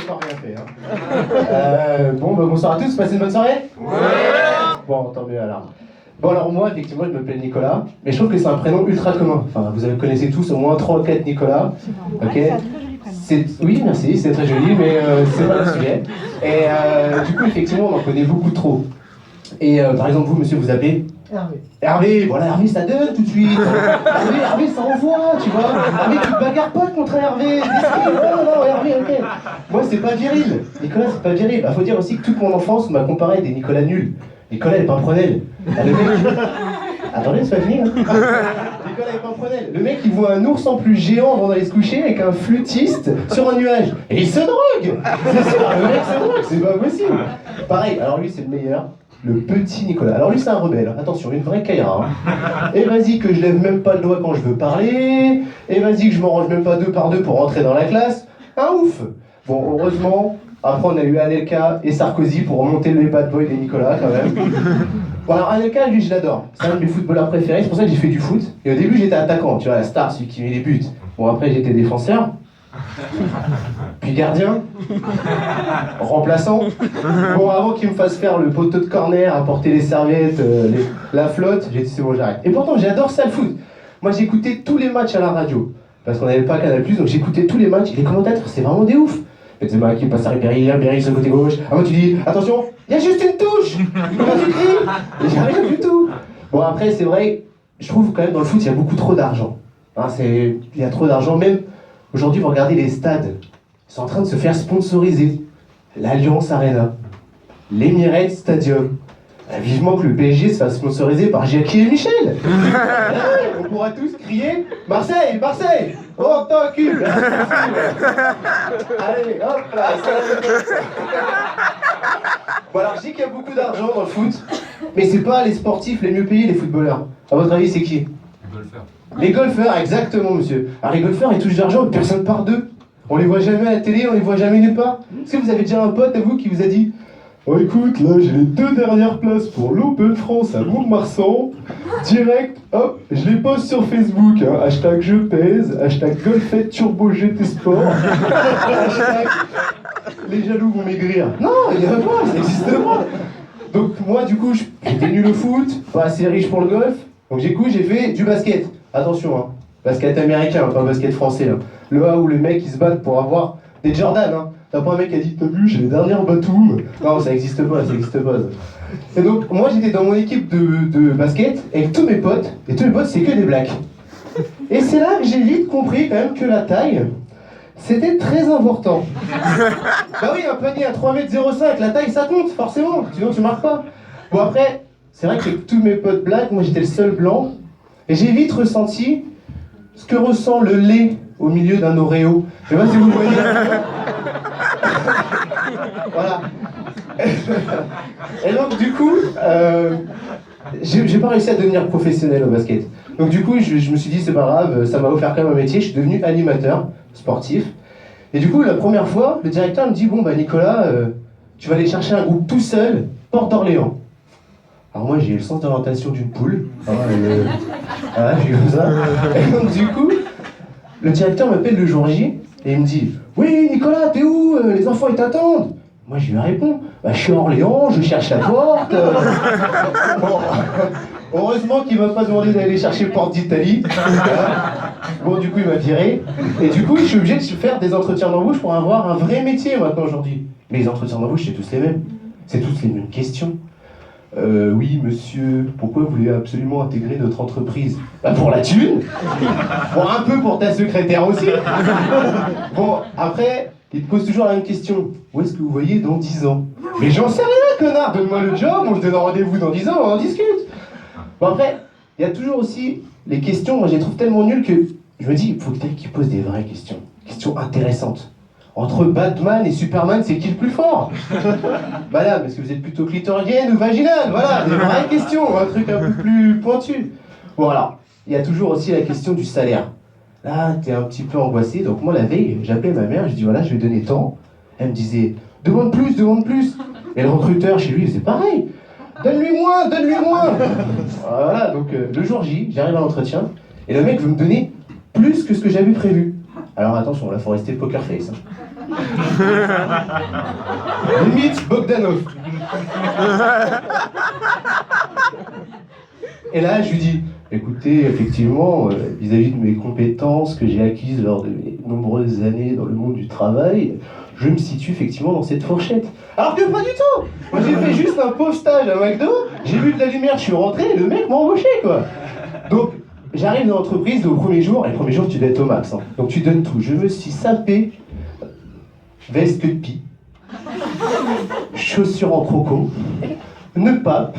encore rien fait. Hein. Bonsoir à tous, passez une bonne soirée? Ouais. Bon, tant mieux alors. Bon alors moi, effectivement, je m'appelle Nicolas, mais je trouve que c'est un prénom ultra commun. Enfin, vous connaissez tous au moins 3 ou 4 Nicolas. Ok. C'est un très joli prénom. Oui, merci, c'est très joli, mais c'est pas le sujet. Et du coup, effectivement, on en connaît beaucoup trop. Et par exemple, vous, monsieur, vous appelez Hervé. Hervé, voilà, Hervé, ça donne tout de suite. Hervé, ça envoie, tu vois. Hervé, tu te bagarres pas contre Hervé. Non, Hervé, ok. Moi, c'est pas viril. Nicolas, c'est pas viril. Faut dire aussi que toute mon enfance, on m'a comparé à des Nicolas nuls. Nicolas est Pimprenel. Le mec... Attendez, c'est pas fini. Hein. Nicolas est Pimprenel. Le mec, il voit un ours en plus géant avant d'aller se coucher avec un flûtiste sur un nuage. Et il se drogue. C'est sûr, le mec se drogue, c'est pas possible. Pareil, alors lui, c'est le meilleur. Le petit Nicolas. Alors lui c'est un rebelle, attention, une vraie caïra. Hein. Et vas-y que je lève même pas le doigt quand je veux parler. Et vas-y que je m'en range même pas 2 par 2 pour rentrer dans la classe. Un ouf. Bon, heureusement, après on a eu Anelka et Sarkozy pour remonter les bad boys des Nicolas quand même. Bon alors Anelka, lui je l'adore. C'est un de mes footballeurs préférés, c'est pour ça que j'ai fait du foot. Et au début j'étais attaquant, tu vois, la star, celui qui met les buts. Bon après j'étais défenseur. Puis gardien, remplaçant. Bon, avant qu'il me fasse faire le poteau de corner, apporter les serviettes, la flotte, j'ai dit c'est bon, j'arrête. Et pourtant, j'adore ça le foot. Moi, j'écoutais tous les matchs à la radio, parce qu'on n'avait pas Canal+, donc j'écoutais tous les matchs. Et les commentateurs, c'est vraiment des ouf. Et c'est moi qui passe à Ribéry sur le côté gauche. Ah, moi, tu dis, attention, il y a juste une touche. Comment tu cries? Et j'ai rien du tout. Bon, après, c'est vrai, je trouve quand même dans le foot, il y a beaucoup trop d'argent. Hein, il y a trop d'argent, même. Aujourd'hui, vous regardez les stades, ils sont en train de se faire sponsoriser. L'Alliance Arena, l'Emirates Stadium. Vivement que le PSG se fasse sponsoriser par Jackie et Michel. On pourra tous crier Marseille, Marseille. Oh, t'en cul. Allez, hop là. Bon alors, je dis qu'il y a beaucoup d'argent dans le foot, mais c'est pas les sportifs les mieux payés, les footballeurs. À votre avis, c'est qui? Les golfeurs, exactement, monsieur. Alors les golfeurs, ils touchent de l'argent, personne part d'eux. On les voit jamais à la télé, on les voit jamais nulle part. Est-ce que vous avez déjà un pote à vous qui vous a dit oh écoute, là j'ai les 2 dernières places pour l'Open France à Mont-de-Marsan. Direct, hop, je les poste sur Facebook. Hein. Hashtag je pèse, hashtag Golfette Turbo GT Sport. Hashtag les jaloux vont maigrir. Non, il y a pas, ça n'existe pas. Donc moi du coup, j'étais nul au foot, pas assez riche pour le golf. Donc j'ai fait du basket. Attention, hein. Basket américain, pas basket français. Hein. Le A où les mecs ils se battent pour avoir des Jordan. Hein. T'as pas un mec qui a dit t'as vu, j'ai les dernières Batum. Non, ça existe pas, ça existe pas. Et donc moi j'étais dans mon équipe de basket avec tous mes potes, et tous mes potes c'est que des blacks. Et c'est là que j'ai vite compris quand même que la taille, c'était très important. Bah oui, un panier à 3,05 m, la taille ça compte, forcément, sinon tu marques pas. Bon après, c'est vrai que tous mes potes blacks, moi j'étais le seul blanc. Et j'ai vite ressenti ce que ressent le lait au milieu d'un Oreo. Je sais pas si vous voyez. Voilà. Et donc du coup, j'ai pas réussi à devenir professionnel au basket. Donc du coup, je me suis dit c'est pas grave, ça m'a offert quand même un métier. Je suis devenu animateur sportif. Et du coup, la première fois, le directeur me dit bon bah Nicolas, tu vas aller chercher un groupe tout seul, Porte d'Orléans. Alors moi j'ai eu le sens d'orientation d'une poule. Voilà, j'ai comme ça. Et donc du coup, le directeur m'appelle le jour J et il me dit oui Nicolas, t'es où? Les enfants ils t'attendent. Moi je lui réponds bah, je suis à Orléans, je cherche la porte. Bon, heureusement qu'il m'a pas demandé d'aller chercher Porte d'Italie. Bon du coup il m'a viré. Et du coup je suis obligé de faire des entretiens d'embauche pour avoir un vrai métier maintenant aujourd'hui. Mais les entretiens d'embauche c'est tous les mêmes. C'est toutes les mêmes questions. Oui, monsieur, pourquoi vous voulez absolument intégrer notre entreprise? Bah pour la thune. Bon, un peu pour ta secrétaire aussi. Bon, après, il te pose toujours la même question. Où est-ce que vous voyez dans 10 ans? Mais j'en sais rien, connard, donne-moi le job, on se donne rendez-vous dans 10 ans, on en discute. Bon, après, il y a toujours aussi les questions, moi je les trouve tellement nulles que je me dis, il faut que qu'il pose des vraies questions. Questions intéressantes. Entre Batman et Superman, c'est qui le plus fort? Madame, est-ce que vous êtes plutôt clitoridienne ou vaginale? Voilà, des vraies questions, un truc un peu plus pointu. Bon alors, il y a toujours aussi la question du salaire. Là, t'es un petit peu angoissé, donc moi la veille, j'appelais ma mère, je dis voilà, je vais donner tant. Elle me disait, demande plus, demande plus. Et le recruteur chez lui, il faisait pareil. Donne-lui moins, donne-lui moins. Voilà, donc le jour J, j'arrive à l'entretien, et le mec veut me donner plus que ce que j'avais prévu. Alors attention, là, faut rester poker face. Hein. Limite Bogdanov. Et là, je lui dis, écoutez, effectivement, vis-à-vis de mes compétences que j'ai acquises lors de mes nombreuses années dans le monde du travail, je me situe effectivement dans cette fourchette. Alors que pas du tout. Moi, j'ai fait juste un pauvre stage à McDo, j'ai vu de la lumière, je suis rentré, et le mec m'a embauché, quoi. Donc, j'arrive dans l'entreprise au premier jour, et le premier jour, tu dois être au max. Hein. Donc, tu donnes tout. Je me suis sapé, veste queue de pie, chaussures en croco, nœud pape,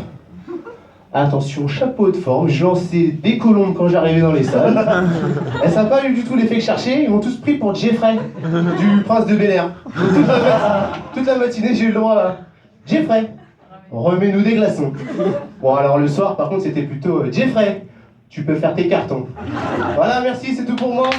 attention, chapeau de forme, je lançais des colombes quand j'arrivais dans les salles. Et ça n'a pas eu du tout l'effet que je cherchais, ils m'ont tous pris pour Jeffrey, du Prince de Bel-Air. Toute la matinée, j'ai eu le droit à Jeffrey, remets-nous des glaçons. Bon, alors le soir, par contre, c'était plutôt Jeffrey, tu peux faire tes cartons. Voilà, merci, c'est tout pour moi.